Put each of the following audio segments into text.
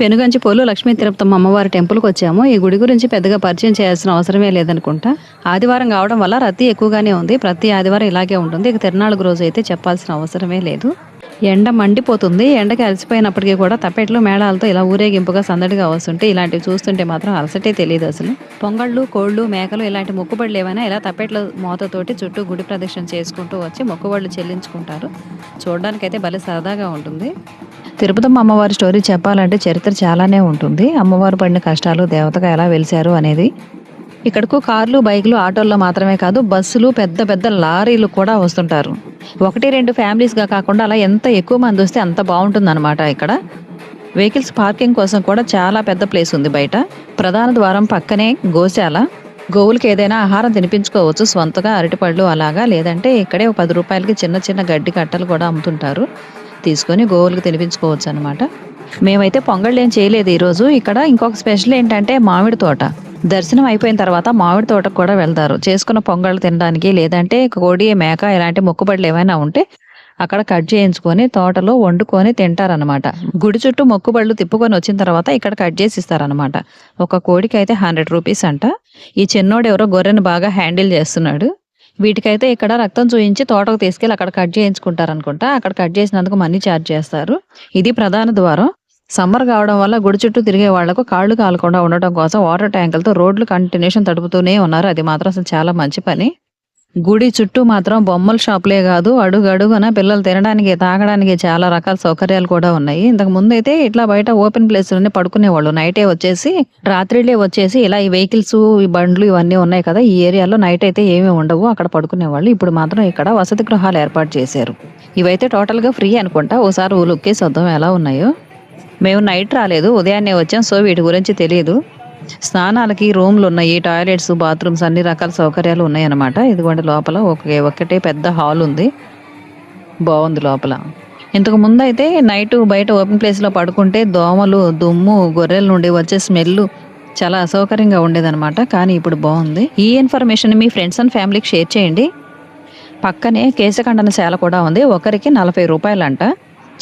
పెనుగంచిప్రోలు లక్ష్మీ తిరుపతమ్మ అమ్మవారి టెంపుల్కి వచ్చాము. ఈ గుడి గురించి పెద్దగా పరిచయం చేయాల్సిన అవసరమే లేదనుకుంటా. ఆదివారం కావడం వల్ల రద్దీ ఎక్కువగానే ఉంది. ప్రతి ఆదివారం ఇలాగే ఉంటుంది. ఇక తిరునాళ్ళకు రోజు అయితే చెప్పాల్సిన అవసరమే లేదు. ఎండ మండిపోతుంది. ఎండకి అలసిపోయినప్పటికీ కూడా తప్పెట్లు మేళాలతో ఇలా ఊరేగింపుగా సందడిగా వస్తుంటే ఇలాంటివి చూస్తుంటే మాత్రం అలసటే తెలియదు అసలు. పొంగళ్ళు, కోళ్ళు, మేకలు ఇలాంటి మొక్కుబడులు ఏమైనా ఇలా తప్పెట్ల మోతతోటి చుట్టూ గుడి ప్రదక్షిణ చేసుకుంటూ వచ్చి మొక్కుబడులు చెల్లించుకుంటారు. చూడడానికైతే భలే సరదాగా ఉంటుంది. తిరుపతమ్మ అమ్మవారి స్టోరీ చెప్పాలంటే చరిత్ర చాలానే ఉంటుంది. అమ్మవారు పడిన కష్టాలు, దేవతగా ఎలా వెలిశారు అనేది. ఇక్కడకు కార్లు, బైకులు, ఆటోల్లో మాత్రమే కాదు, బస్సులు, పెద్ద పెద్ద లారీలు కూడా వస్తుంటారు. 1-2 ఫ్యామిలీస్గా కాకుండా అలా ఎంత ఎక్కువ మంది వస్తే అంత బాగుంటుందన్నమాట. ఇక్కడ వెహికల్స్ పార్కింగ్ కోసం కూడా చాలా పెద్ద ప్లేస్ ఉంది బయట. ప్రధాన ద్వారం పక్కనే గోశాల. గోవులకి ఏదైనా ఆహారం తినిపించుకోవచ్చు స్వంతగా, అరటిపళ్ళు అలాగా. లేదంటే ఇక్కడే 10 రూపాయలకి చిన్న చిన్న గడ్డి కట్టలు కూడా అమ్ముతుంటారు. తీసుకొని గోవులకు తినిపించుకోవచ్చు అనమాట. మేమైతే పొంగళ్ళు ఏం చేయలేదు ఈరోజు. ఇక్కడ ఇంకొక స్పెషల్ ఏంటంటే మామిడి తోట. దర్శనం అయిపోయిన తర్వాత మామిడి తోటకు కూడా వెళ్తారు చేసుకున్న పొంగళ్ళు తినడానికి. లేదంటే కోడి, మేక ఇలాంటి మొక్కుబడులు ఏమైనా ఉంటే అక్కడ కట్ చేయించుకొని తోటలో వండుకొని తింటారనమాట. గుడి చుట్టూ మొక్కుబడులు తిప్పుకొని వచ్చిన తర్వాత ఇక్కడ కట్ చేసి ఇస్తారనమాట. ఒక కోడికి అయితే 100 రూపీస్ అంట. ఈ చిన్నోడు ఎవరో గొర్రెను బాగా హ్యాండిల్ చేస్తున్నాడు. వీటికైతే ఇక్కడ రక్తం చూయించి తోటకు తీసుకెళ్ళి అక్కడ కట్ చేయించుకుంటారనుకుంటా. అక్కడ కట్ చేసినందుకు మనీ ఛార్జ్ చేస్తారు. ఇది ప్రధాన ద్వారం. సమ్మర్ కావడం వల్ల గుడి చుట్టూ తిరిగే వాళ్లకు కాళ్ళు కాలకుండా ఉండటం కోసం వాటర్ ట్యాంకులతో రోడ్లు కంటిన్యూషన్ తడుపుతూనే ఉన్నారు. అది మాత్రం అసలు చాలా మంచి పని. గుడి చుట్టూ మాత్రం బొమ్మల షాపులే కాదు, అడుగడుగున పిల్లలు తినడానికి, తాగడానికి చాలా రకాల సౌకర్యాలు కూడా ఉన్నాయి. ఇంతకు ముందు అయితే ఇట్లా బయట ఓపెన్ ప్లేస్లోనే పడుకునేవాళ్ళు. నైటే వచ్చేసి, రాత్రిలే వచ్చేసి ఇలా ఈ వెహికల్స్, ఈ బండ్లు ఇవన్నీ ఉన్నాయి కదా, ఈ ఏరియాలో నైట్ అయితే ఏమీ ఉండవు, అక్కడ పడుకునేవాళ్ళు. ఇప్పుడు మాత్రం ఇక్కడ వసతి గృహాలు ఏర్పాటు చేశారు. ఇవైతే టోటల్గా ఫ్రీ అనుకుంటా. ఓసారి లుక్కేసి వద్దాం ఎలా ఉన్నాయో. మేము నైట్ రాలేదు, ఉదయాన్నే వచ్చాం. సో వీటి గురించి తెలియదు. స్నానాలకి రూమ్లు ఉన్నాయి, టాయిలెట్స్, బాత్రూమ్స్ అన్ని రకాల సౌకర్యాలు ఉన్నాయన్నమాట. ఇదిగోండి లోపల ఒకటే పెద్ద హాల్ ఉంది. బాగుంది లోపల. ఇంతకు ముందు అయితే నైట్ బయట ఓపెన్ ప్లేస్లో పడుకుంటే దోమలు, దుమ్ము, గొర్రెల నుండి వచ్చే స్మెల్ చాలా అసౌకర్యంగా ఉండేదన్నమాట. కానీ ఇప్పుడు బాగుంది. ఈ ఇన్ఫర్మేషన్ మీ ఫ్రెండ్స్ అండ్ ఫ్యామిలీకి షేర్ చేయండి. పక్కనే కేశఖండనశాల కూడా ఉంది. ఒకరికి 40 రూపాయలంట.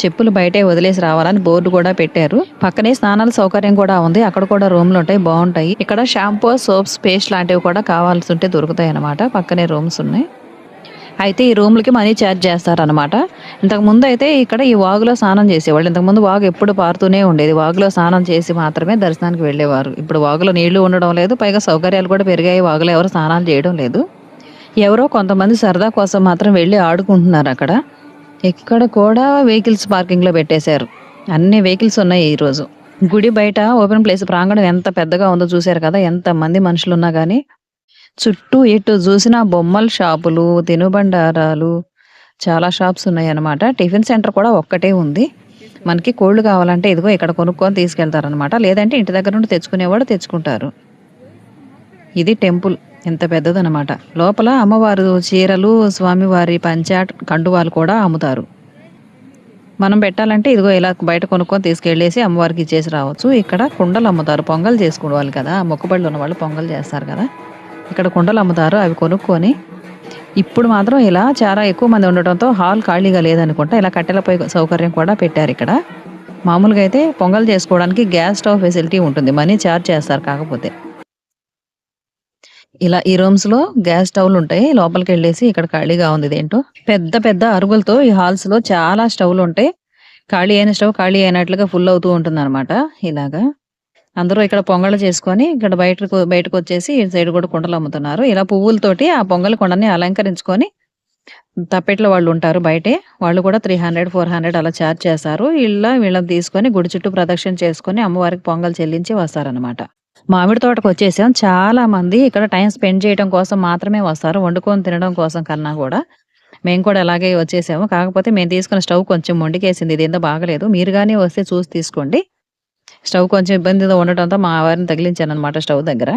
చెప్పులు బయటే వదిలేసి రావాలని బోర్డు కూడా పెట్టారు. పక్కనే స్నానాల సౌకర్యం కూడా ఉంది. అక్కడ కూడా రూమ్లు ఉంటాయి, బాగుంటాయి. ఇక్కడ షాంపూ, సోప్స్, పేస్ట్ లాంటివి కూడా కావాల్సి ఉంటే దొరుకుతాయి అనమాట. పక్కనే రూమ్స్ ఉన్నాయి. అయితే ఈ రూమ్లకి మనీ ఛార్జ్ చేస్తారనమాట. ఇంతకు ముందు అయితే ఇక్కడ ఈ వాగులో స్నానం చేసేవాళ్ళు. ఇంతకుముందు వాగు ఎప్పుడు పారుతూనే ఉండేది. వాగులో స్నానం చేసి మాత్రమే దర్శనానికి వెళ్ళేవారు. ఇప్పుడు వాగులో నీళ్లు ఉండడం లేదు, పైగా సౌకర్యాలు కూడా పెరిగాయి. వాగులో ఎవరు స్నానాలు చేయడం లేదు. ఎవరో కొంతమంది సరదా కోసం మాత్రం వెళ్ళి ఆడుకుంటున్నారు అక్కడ. ఇక్కడ కూడా వెహికల్స్ పార్కింగ్లో పెట్టేశారు. అన్ని వెహికల్స్ ఉన్నాయి ఈరోజు. గుడి బయట ఓపెన్ ప్లేస్ ప్రాంగణం ఎంత పెద్దగా ఉందో చూశారు కదా. ఎంత మంది మనుషులు ఉన్నా కానీ చుట్టూ ఎటు చూసినా బొమ్మల షాపులు, తినుబండారాలు, చాలా షాప్స్ ఉన్నాయి అన్నమాట. టిఫిన్ సెంటర్ కూడా ఒక్కటే ఉంది. మనకి కోళ్ళు కావాలంటే ఇదిగో ఇక్కడ కొనుక్కొని తీసుకెళ్తారనమాట. లేదంటే ఇంటి దగ్గర నుండి తెచ్చుకునేవాడు తెచ్చుకుంటారు. ఇది టెంపుల్ ఎంత పెద్దదనమాట. లోపల అమ్మవారు చీరలు, స్వామివారి పంచా, కండువాలు కూడా అమ్ముతారు. మనం పెట్టాలంటే ఇదిగో ఇలా బయట కొనుక్కొని తీసుకెళ్ళేసి అమ్మవారికి ఇచ్చేసి రావచ్చు. ఇక్కడ కుండలు అమ్ముతారు. పొంగల్ చేసుకోవాలి కదా, మొక్కుబడులు ఉన్న వాళ్ళు పొంగల్ చేస్తారు కదా. ఇక్కడ కుండలు అమ్ముతారు. అవి కొనుక్కొని ఇప్పుడు మాత్రం ఇలా చాలా ఎక్కువ మంది ఉండటంతో హాల్ ఖాళీగా లేదనుకుంటా. ఇలా కట్టెలపై సౌకర్యం కూడా పెట్టారు ఇక్కడ. మామూలుగా అయితే పొంగల్ చేసుకోవడానికి గ్యాస్ స్టవ్ ఫెసిలిటీ ఉంటుంది, మనీ ఛార్జ్ చేస్తారు. కాకపోతే ఇలా ఈ రూమ్స్ లో గ్యాస్ స్టవ్లు ఉంటాయి. లోపలికి వెళ్ళేసి ఇక్కడ ఖాళీగా ఉంది. ఇదేంటో పెద్ద పెద్ద అరుగులతో ఈ హాల్స్ లో చాలా స్టవ్లు ఉంటాయి. ఖాళీ అయిన స్టవ్ ఖాళీ అయినట్లుగా ఫుల్ అవుతూ ఉంటుంది అనమాట. ఇలాగా అందరూ ఇక్కడ పొంగళ్ళు చేసుకొని ఇక్కడ బయటకు వచ్చేసి ఈ సైడ్ కూడా కుండలు అమ్ముతున్నారు. ఇలా పువ్వులతోటి ఆ పొంగల్ కొండని అలంకరించుకొని తప్పెట్ల వాళ్ళు ఉంటారు బయటే. వాళ్ళు కూడా 300, 400 అలా ఛార్జ్ చేస్తారు. వీళ్ళని తీసుకొని గుడి చుట్టూ ప్రదక్షిణ చేసుకొని అమ్మవారికి పొంగల్ చెల్లించి వస్తారనమాట. మామిడి తోటకు వచ్చేసాం. చాలా మంది ఇక్కడ టైం స్పెండ్ చేయడం కోసం మాత్రమే వస్తారు, వండుకొని తినడం కోసం కన్నా కూడా. మేము కూడా అలాగే వచ్చేసాము. కాకపోతే మేము తీసుకున్న స్టవ్ కొంచెం మొండికేసింది. ఇదేందో బాగలేదు. మీరు కానీ వస్తే చూసి తీసుకోండి. స్టవ్ కొంచెం ఇబ్బందిగా ఉండటంతో మా వారిని తగిలించాను అనమాట స్టవ్ దగ్గర.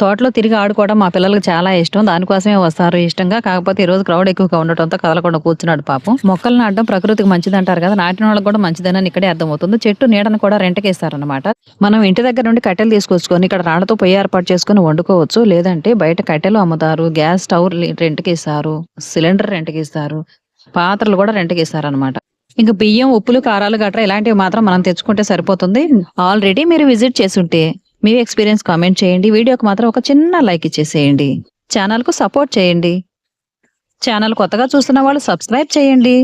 తోటలో తిరిగి ఆడుకోవడం మా పిల్లలకు చాలా ఇష్టం. దానికోసమే వస్తారు ఇష్టంగా. కాకపోతే ఈరోజు క్రౌడ్ ఎక్కువగా ఉండటంతో కదలకుండా కూర్చున్నాడు పాపం. మొక్కలు నాటడం ప్రకృతికి మంచిది అంటారు కదా, నాటిన వాళ్ళకి కూడా మంచిదని ఇక్కడే అర్థమవుతుంది. చెట్టు నీడను కూడా రెంట్కి ఇస్తారనమాట. మనం ఇంటి దగ్గర నుండి కట్టెలు తీసుకొచ్చుకొని ఇక్కడ రాళ్లతో పొయ్యి ఏర్పాటు చేసుకుని వండుకోవచ్చు. లేదంటే బయట కట్టెలు అమ్ముతారు, గ్యాస్ స్టవ్ రెంట్కి ఇస్తారు, సిలిండర్ రెంట్కి ఇస్తారు, పాత్రలు కూడా రెంట్కి ఇస్తారనమాట. ఇంక బియ్యం, ఉప్పులు, కారాలు గట్రా ఇలాంటివి మాత్రం మనం తెచ్చుకుంటే సరిపోతుంది. ఆల్రెడీ మీరు విజిట్ చేసుంటే మీ ఎక్స్‌పీరియన్స్ కామెంట్ చేయండి. వీడియోకి మాత్రం ఒక చిన్న లైక్ ఇచ్చేసేయండి. ఛానల్‌కు సపోర్ట్ చేయండి. ఛానల్ కొత్తగా చూస్తున్న వాళ్ళు సబ్స్క్రైబ్ చేయండి.